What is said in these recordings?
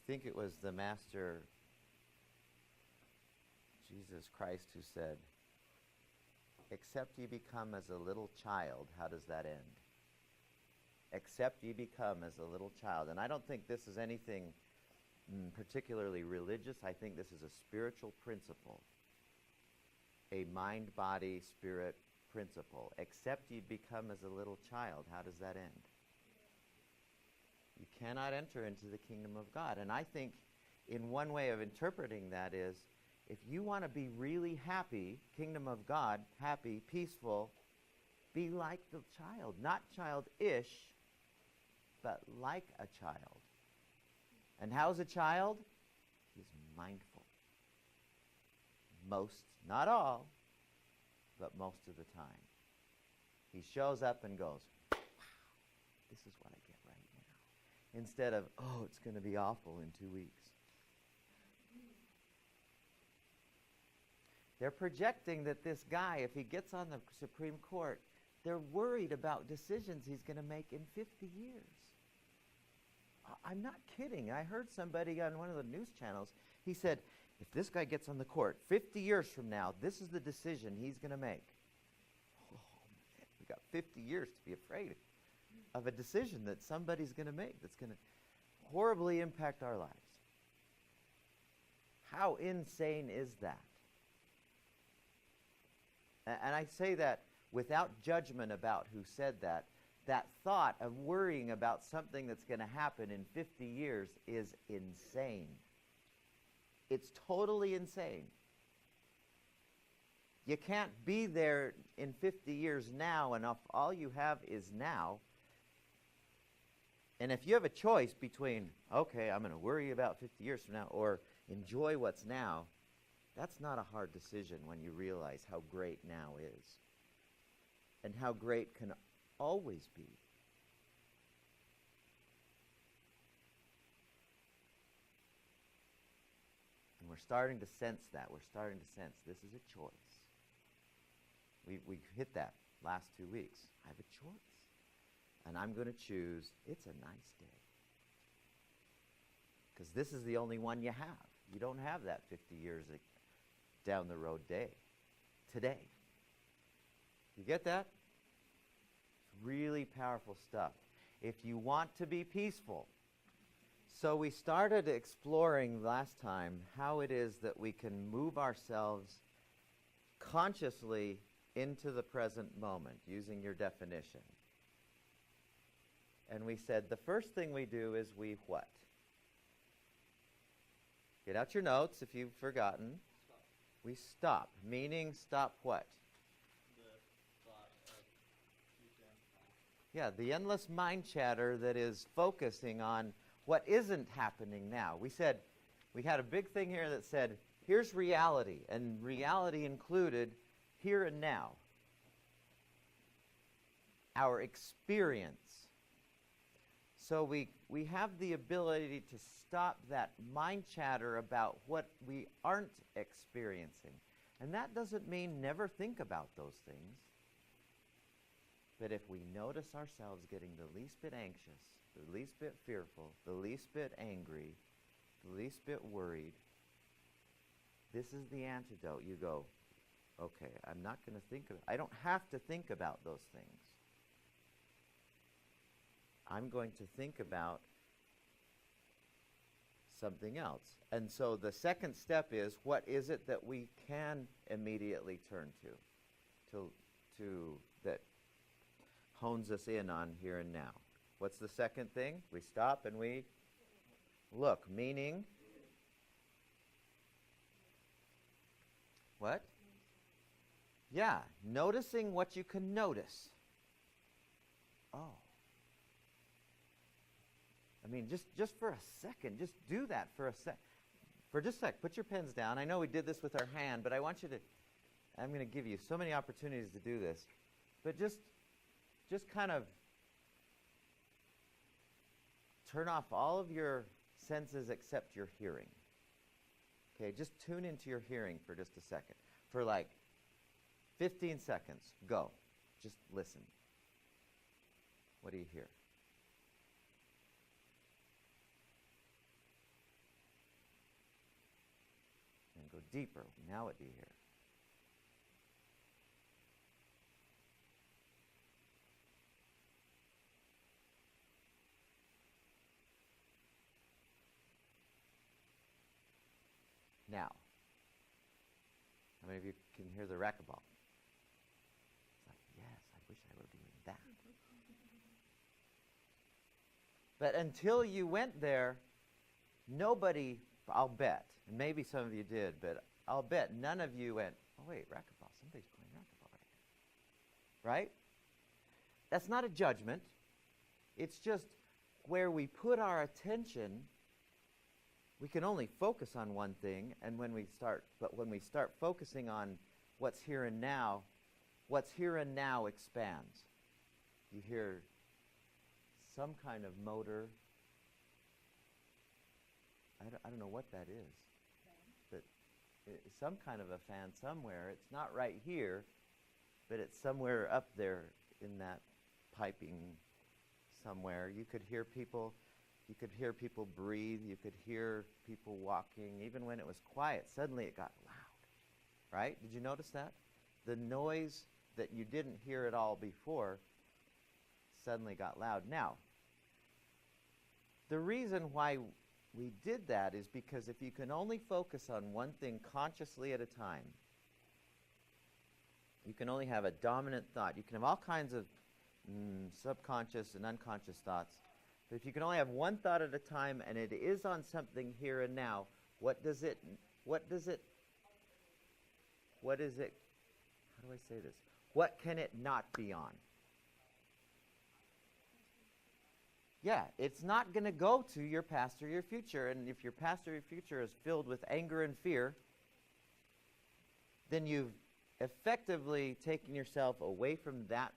think it was the Master Jesus Christ who said, except ye become as a little child, how does that end? Except ye become as a little child. And I don't think this is anything particularly religious. I think this is a spiritual principle, a mind, body, spirit principle. Except ye become as a little child, how does that end? You cannot enter into the kingdom of God. And I think in one way of interpreting that is, if you want to be really happy, kingdom of God, happy, peaceful, be like the child. Not childish, but like a child. And how's a child? He's mindful. Most, not all, but most of the time. He shows up and goes, wow, this is what I get right now. Instead of, oh, it's going to be awful in 2 weeks. They're projecting that this guy, if he gets on the Supreme Court, they're worried about decisions he's going to make in 50 years. I'm not kidding. I heard somebody on one of the news channels, he said, if this guy gets on the court 50 years from now, this is the decision he's going to make. Oh, man, we got 50 years to be afraid of a decision that somebody's going to make that's going to horribly impact our lives. How insane is that? And I say that without judgment about who said that. That thought of worrying about something that's going to happen in 50 years is insane. It's totally insane. You can't be there in 50 years now, and if all you have is now. And if you have a choice between, okay, I'm going to worry about 50 years from now, or enjoy what's now, that's not a hard decision when you realize how great now is and how great can always be. And we're starting to sense that. We're starting to sense this is a choice. We hit that last 2 weeks. I have a choice. And I'm going to choose, it's a nice day. Because this is the only one you have. You don't have that 50 years down the road day. Today. You get that? It's really powerful stuff. If you want to be peaceful. So we started exploring last time how it is that we can move ourselves consciously into the present moment, using your definition. And we said the first thing we do is we what? Get out your notes if you've forgotten. Stop. We stop, meaning stop what? The thought of future and past. Yeah, the endless mind chatter that is focusing on what isn't happening now. We said, we had a big thing here that said, here's reality, and reality included here and now. Our experience. So we have the ability to stop that mind chatter about what we aren't experiencing. And that doesn't mean never think about those things. But if we notice ourselves getting the least bit anxious, the least bit fearful, the least bit angry, the least bit worried, this is the antidote. You go, okay, I'm not going to think of it. I don't have to think about those things. I'm going to think about something else. And so the second step is, what is it that we can immediately turn to that hones us in on here and now? What's the second thing? We stop and we look, meaning what? Yeah, noticing what you can notice. Oh. I mean, just for a second, just do that for a sec. For just a sec, put your pens down. I know we did this with our hand, but I want you to, I'm going to give you so many opportunities to do this. But just kind of turn off all of your senses except your hearing. Okay, just tune into your hearing for just a second. For like 15 seconds, go. Just listen. What do you hear? and go deeper. Now what do you hear? Now, how many of you can hear the racquetball? It's like, yes, I wish I were doing that. But until you went there, nobody, I'll bet, and maybe some of you did, but I'll bet none of you went, oh wait, racquetball, somebody's playing racquetball right here. Right? That's not a judgment. It's just where we put our attention. We can only focus on one thing, and when we start focusing on what's here and now, what's here and now expands. You hear some kind of motor. I don't know what that is, but it's some kind of a fan somewhere. It's not right here, but it's somewhere up there in that piping somewhere. You could hear people. You could hear people breathe. You could hear people walking. Even when it was quiet, suddenly it got loud. Right? Did you notice that? The noise that you didn't hear at all before suddenly got loud. Now, the reason why we did that is because if you can only focus on one thing consciously at a time, you can only have a dominant thought. You can have all kinds of subconscious and unconscious thoughts. But if you can only have one thought at a time and it is on something here and now, what is it, how do I say this? What can it not be on? Yeah, it's not going to go to your past or your future. And if your past or your future is filled with anger and fear, then you've effectively taken yourself away from that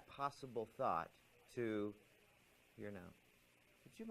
possible thought to here now.